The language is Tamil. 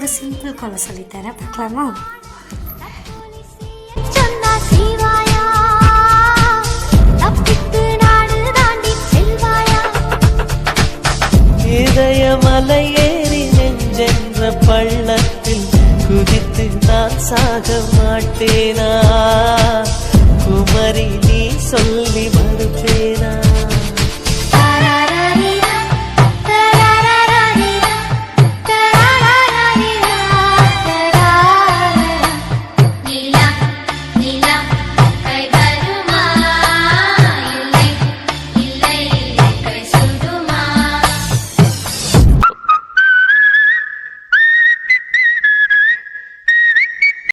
ஒரு சிம்பிள் கொலை சொல்லித்தரேன், பார்க்கலாமா? இதயமலையேறி நெஞ்சென்ற பள்ளத்தில் குதித்து நான் சாக மாட்டேனா? குமரி நீ சொல்லி மறுப்பேனா?